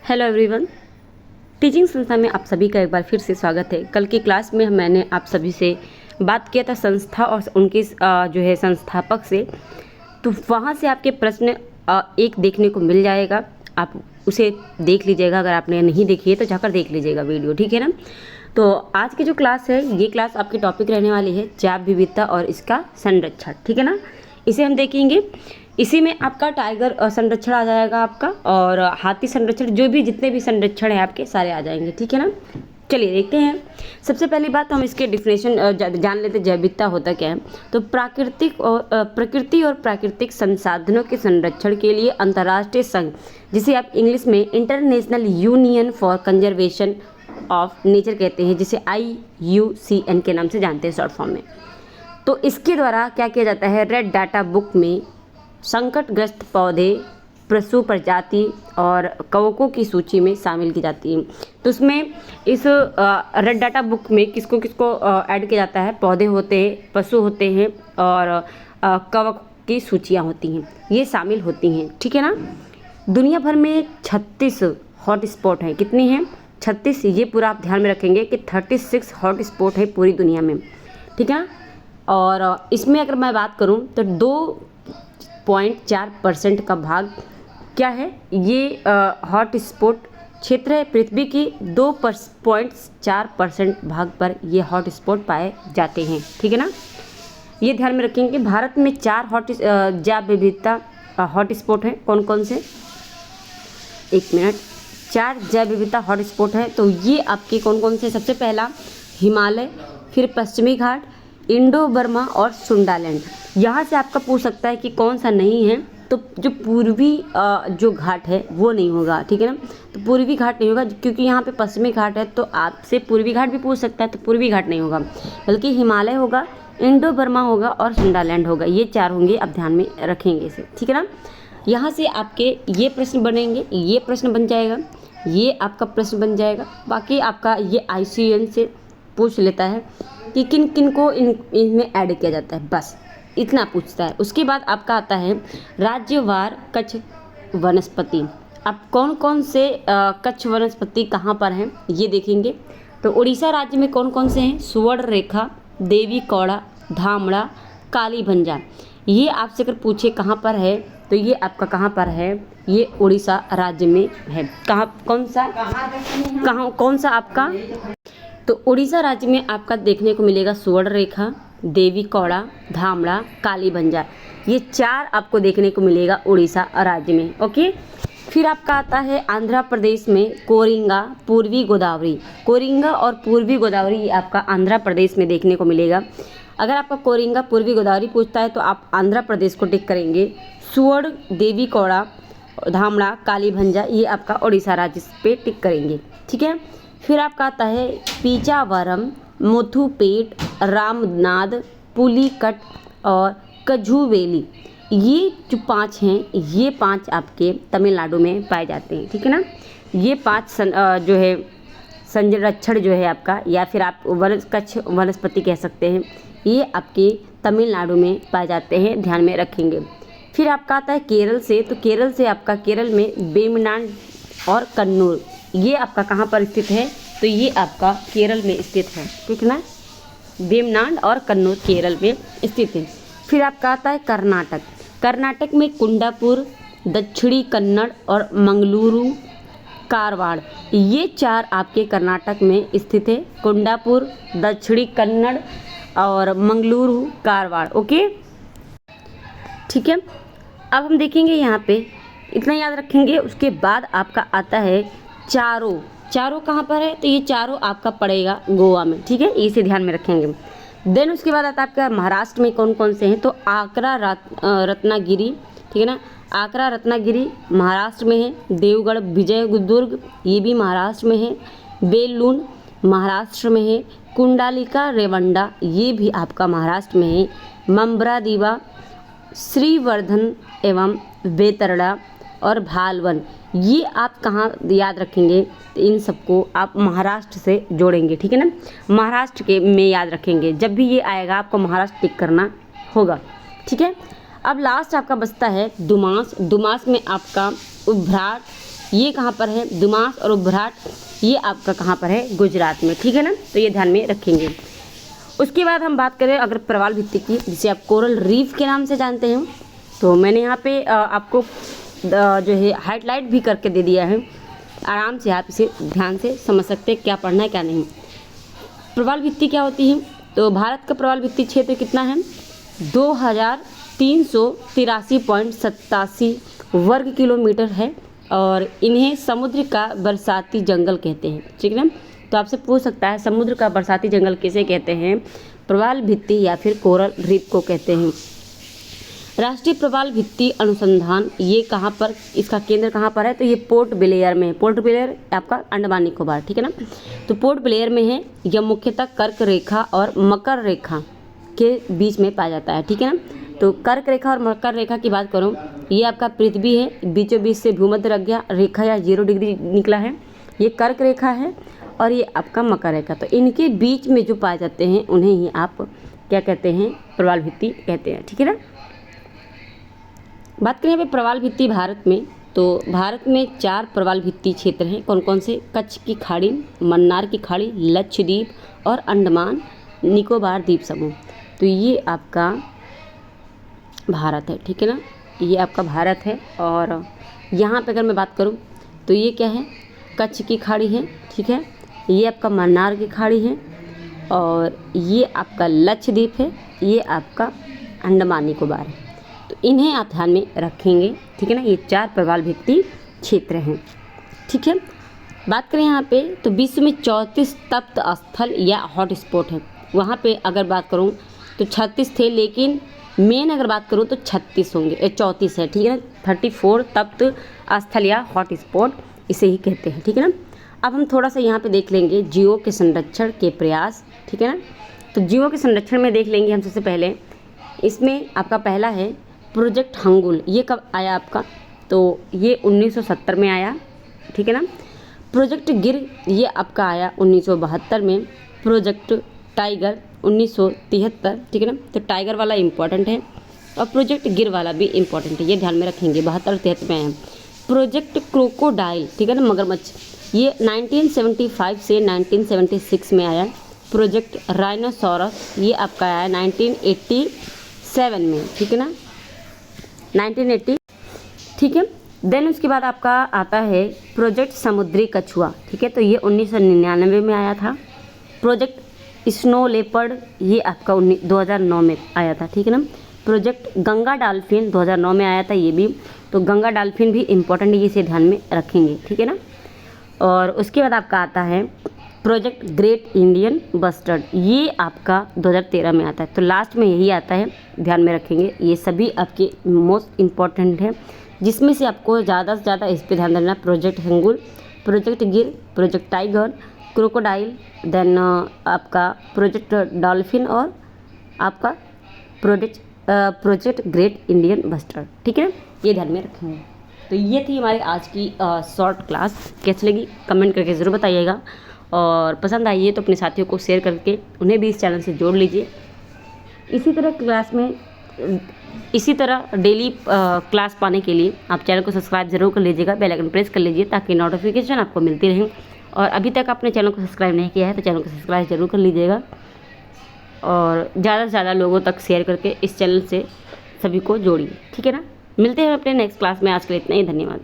Hello everyone, teaching संस्था में आप सभी का एक बार फिर से स्वागत है। कल की क्लास में मैंने आप सभी से बात किया था संस्था और उनके जो है संस्थापक से। तो वहाँ से आपके प्रश्न एक देखने को मिल जाएगा, आप उसे देख लीजिएगा। अगर आपने नहीं देखी है तो जाकर देख लीजिएगा वीडियो, ठीक है ना। तो आज की जो क्लास है, ये क्लास आपकी टॉपिक रहने वाली है जैव विविधता और इसका संरक्षण, ठीक है ना। इसे हम देखेंगे। इसी में आपका टाइगर संरक्षण आ जाएगा आपका, और हाथी संरक्षण, जो भी जितने भी संरक्षण है आपके सारे आ जाएंगे, ठीक है ना। चलिए देखते हैं। सबसे पहली बात हम इसके डिफिनेशन जान लेते हैं, जैव विविधता होता क्या है। तो प्रकृति और प्राकृतिक संसाधनों के संरक्षण के लिए अंतर्राष्ट्रीय संघ, जिसे आप इंग्लिश में international union for conservation of nature कहते हैं, जिसे IUCN के नाम से जानते हैं शॉर्ट फॉर्म में। तो इसके द्वारा क्या किया जाता है, रेड डाटा बुक में संकटग्रस्त पौधे, पशु प्रजाति और कवकों की सूची में शामिल की जाती है। तो उसमें इस रेड डाटा बुक में किसको किसको ऐड किया जाता है, पौधे होते हैं, पशु होते हैं और कवक की सूचियाँ होती हैं, ये शामिल होती हैं, ठीक है ना। दुनिया भर में 36 हॉट स्पॉट हैं। कितनी हैं? 36। ये पूरा आप ध्यान में रखेंगे कि 36 हॉट स्पॉट है पूरी दुनिया में, ठीक है। और इसमें अगर मैं बात करूं तो 2.4% का भाग क्या है, ये हॉट स्पॉट क्षेत्र है। पृथ्वी की 2.4% भाग पर ये हॉट स्पॉट पाए जाते हैं, ठीक है ना। ये ध्यान में रखेंगे। भारत में 4 जैव विविधता हॉट स्पॉट हैं। कौन कौन से? 1 मिनट। 4 जैव विविधता हॉट स्पॉट है। तो ये आपके कौन कौन से? सबसे पहला हिमालय, फिर पश्चिमी घाट, इंडो बर्मा और सुंडालैंड। यहाँ से आपका पूछ सकता है कि कौन सा नहीं है, तो जो पूर्वी जो घाट है वो नहीं होगा, ठीक है ना। तो पूर्वी घाट नहीं होगा, क्योंकि यहाँ पे पश्चिमी घाट है, तो आपसे पूर्वी घाट भी पूछ सकता है, तो पूर्वी घाट नहीं होगा, बल्कि हिमालय होगा, इंडो बर्मा होगा और सुंडालैंड होगा। ये 4 होंगे, आप ध्यान में रखेंगे इसे, ठीक है ना। यहाँ से आपके ये प्रश्न बनेंगे, ये प्रश्न बन जाएगा, ये आपका प्रश्न बन जाएगा। बाकी आपका ये IUCN से पूछ लेता है कि किन किन को इनमें ऐड किया जाता है, बस इतना पूछता है। उसके बाद आपका आता है राज्यवार कच्छ वनस्पति। अब कौन कौन से कच्छ वनस्पति कहाँ पर हैं ये देखेंगे। तो उड़ीसा राज्य में कौन कौन से हैं? सुवर्ण रेखा, देवी कौड़ा, धामड़ा, काली भंजा। ये आपसे अगर पूछे कहाँ पर है, तो ये आपका कहाँ पर है, ये उड़ीसा राज्य में है। कहाँ, कौन सा, कौन सा आपका? तो उड़ीसा राज्य में आपका देखने को मिलेगा सुवर्ण रेखा, देवी कौड़ा, धामड़ा, काली भंजा। ये 4 आपको देखने को मिलेगा उड़ीसा राज्य में, ओके। फिर आपका आता है आंध्र प्रदेश में कोरिंगा, पूर्वी गोदावरी। कोरिंगा और पूर्वी गोदावरी ये आपका आंध्र प्रदेश में देखने को मिलेगा। अगर आपका कोरिंगा, पूर्वी गोदावरी पूछता है तो आप आंध्र प्रदेश को टिक करेंगे। सुवर्ण, देवी कौड़ा, धामड़ा, काली भंजा ये आपका उड़ीसा राज्य पे टिक करेंगे, ठीक है। फिर आपका आता है पीचावरम, मुथुपेट, रामनाद, पुलिकट और कझुवेली। ये जो 5 हैं, ये 5 आपके तमिलनाडु में पाए जाते हैं, ठीक है ना। ये 5 जो है संरक्षण जो है आपका, या फिर आप कच्छ वनस्पति कह सकते हैं, ये आपके तमिलनाडु में पाए जाते हैं, ध्यान में रखेंगे। फिर आपका आता है केरल से। तो केरल से आपका, केरल में वेमनाड और कन्नूर, ये आपका कहाँ पर स्थित है? तो ये आपका केरल में स्थित है, ठीक है ना। वेमनाड और कन्नूर केरल में स्थित है। फिर आपका आता है कर्नाटक। कर्नाटक में कुंडापुर, दक्षिणी कन्नड़ और मंगलुरु, कारवाड़। ये 4 आपके कर्नाटक में स्थित है। कुंडापुर, दक्षिणी कन्नड़ और मंगलुरु, कारवाड़, ओके, ठीक है। अब हम देखेंगे यहाँ पे, इतना याद रखेंगे। उसके बाद आपका आता है चारों। चारों कहाँ पर है? तो ये चारों आपका पड़ेगा गोवा में, ठीक है, इसे ध्यान में रखेंगे। देन उसके बाद आता है आपका महाराष्ट्र में कौन कौन से हैं। तो आकरा, रत्नागिरी, ठीक है ना। आकरा, रत्नागिरी महाराष्ट्र में है। देवगढ़, विजयदुर्ग ये भी महाराष्ट्र में है। बेलून महाराष्ट्र में है। कुंडालिका, रेवंडा ये भी आपका महाराष्ट्र में है। मम्बरादीवा, श्रीवर्धन एवं बेतरड़ा और भालवन, ये आप कहाँ याद रखेंगे? तो इन सबको आप महाराष्ट्र से जोड़ेंगे, ठीक है ना। महाराष्ट्र के में याद रखेंगे, जब भी ये आएगा आपको महाराष्ट्र टिक करना होगा, ठीक है। अब लास्ट आपका बचता है दुमास। दुमास में आपका उभराट, ये कहाँ पर है, दुमास और उभराट, ये आपका कहाँ पर है, गुजरात में, ठीक है ना। तो ये ध्यान में रखेंगे। उसके बाद हम बात करें अगर प्रवाल भित्ति की, जिसे आप कोरल रीफ के नाम से जानते हैं, तो मैंने यहाँ पे आपको जो है हाईलाइट भी करके दे दिया है, आराम से आप इसे ध्यान से समझ सकते हैं क्या पढ़ना है क्या नहीं। प्रवाल भित्ति क्या होती है, तो भारत का प्रवाल भित्ति क्षेत्र कितना है, 2383.87 वर्ग किलोमीटर है और इन्हें समुद्र का बरसाती जंगल कहते हैं, ठीक है ना। तो आपसे पूछ सकता है समुद्र का बरसाती जंगल किसे कहते हैं, प्रवाल भित्ति या फिर कोरल रीफ को कहते हैं। राष्ट्रीय प्रवाल भित्ति अनुसंधान ये कहाँ पर, इसका केंद्र कहाँ पर है, तो ये पोर्ट ब्लेयर में है। पोर्ट ब्लेयर आपका अंडमान निकोबार, ठीक है ना। तो पोर्ट ब्लेयर में है, यह मुख्यतः कर्क रेखा और मकर रेखा के बीच में पाया जाता है, ठीक है ना। तो कर्क रेखा और मकर रेखा की बात करूँ, ये आपका पृथ्वी है, बीचों बीच से भूमध्य रेखा या 0 डिग्री निकला है, ये कर्क रेखा है और ये आपका मकर रेखा। तो इनके बीच में जो पाए जाते हैं उन्हें ही आप क्या कहते हैं, प्रवाल भित्ति कहते हैं, ठीक है ना। बात करें यहाँ पे प्रवाल भित्ति भारत में, तो भारत में 4 प्रवाल भित्ति क्षेत्र हैं। कौन कौन से, कच्छ की खाड़ी, मन्नार की खाड़ी, लक्षद्वीप और अंडमान निकोबार द्वीप समूह। तो ये आपका भारत है, ठीक है ना, ये आपका भारत है। और यहाँ पे अगर मैं बात करूँ तो ये क्या है, कच्छ की खाड़ी है, ठीक है, ये आपका मन्नार की खाड़ी है और ये आपका लक्षद्वीप है, ये आपका अंडमान निकोबार है। तो इन्हें आप ध्यान में रखेंगे, ठीक है ना। ये 4 प्रवाल भित्ति क्षेत्र हैं, ठीक है। बात करें यहाँ पे तो विश्व में 34 तप्त स्थल या हॉट स्पॉट है। वहाँ पे अगर बात करूँ तो 36 थे, लेकिन मेन अगर बात करूँ तो 36 होंगे, 34 है, ठीक है ना। 34 तप्त स्थल या हॉट स्पॉट इसे ही कहते हैं, ठीक है ना। अब हम थोड़ा सा यहाँ पे देख लेंगे जीवों के संरक्षण के प्रयास, ठीक है ना। तो जीवों के संरक्षण में देख लेंगे हम सबसे पहले, इसमें आपका पहला है प्रोजेक्ट हंगुल। ये कब आया आपका, तो ये 1970 में आया, ठीक है ना। प्रोजेक्ट गिर ये आपका आया 1972 में। प्रोजेक्ट टाइगर 1973, ठीक है ना। तो टाइगर वाला इम्पॉर्टेंट है और प्रोजेक्ट गिर वाला भी इम्पॉर्टेंट है, ये ध्यान में रखेंगे। 72-73 में आया। प्रोजेक्ट क्रोकोडाइल, ठीक है ना, मगरमच्छ, ये 1975 से 1976 में आया। प्रोजेक्ट राइनोसोरस ये आपका आया 1987 में, ठीक है ना, 1980, ठीक है। देन उसके बाद आपका आता है प्रोजेक्ट समुद्री कछुआ, ठीक है, तो ये 1999 में आया था। प्रोजेक्ट स्नो लेपर्ड ये आपका 2009 में आया था, ठीक है ना। प्रोजेक्ट गंगा डॉल्फिन 2009 में आया था ये भी। तो गंगा डॉल्फिन भी इम्पोर्टेंट है, इसे ध्यान में रखेंगे, ठीक है ना। और उसके बाद आपका आता है प्रोजेक्ट ग्रेट इंडियन बस्टर्ड, ये आपका 2013 में आता है। तो लास्ट में यही आता है, ध्यान में रखेंगे। ये सभी आपके मोस्ट इम्पॉर्टेंट है, जिसमें से आपको ज़्यादा से ज़्यादा इस पर ध्यान देना। प्रोजेक्ट हंगुल, प्रोजेक्ट गिर, प्रोजेक्ट टाइगर, क्रोकोडाइल, देन आपका प्रोजेक्ट डॉल्फिन और आपका प्रोजेक्ट ग्रेट इंडियन बस्टर्ड, ठीक है, ये ध्यान में रखेंगे। तो ये थी हमारी आज की शॉर्ट क्लास। कैसी लगी कमेंट करके ज़रूर बताइएगा, और पसंद आई है तो अपने साथियों को शेयर करके उन्हें भी इस चैनल से जोड़ लीजिए। इसी तरह डेली क्लास पाने के लिए आप चैनल को सब्सक्राइब जरूर कर लीजिएगा, बेल आइकन प्रेस कर लीजिए ताकि नोटिफिकेशन आपको मिलती रहें। और अभी तक आपने चैनल को सब्सक्राइब नहीं किया है तो चैनल को सब्सक्राइब जरूर कर लीजिएगा और ज़्यादा से ज़्यादा लोगों तक शेयर करके इस चैनल से सभी को जोड़िए, ठीक है ना। मिलते हैं अपने नेक्स्ट क्लास में, आज के लिए इतना ही, धन्यवाद।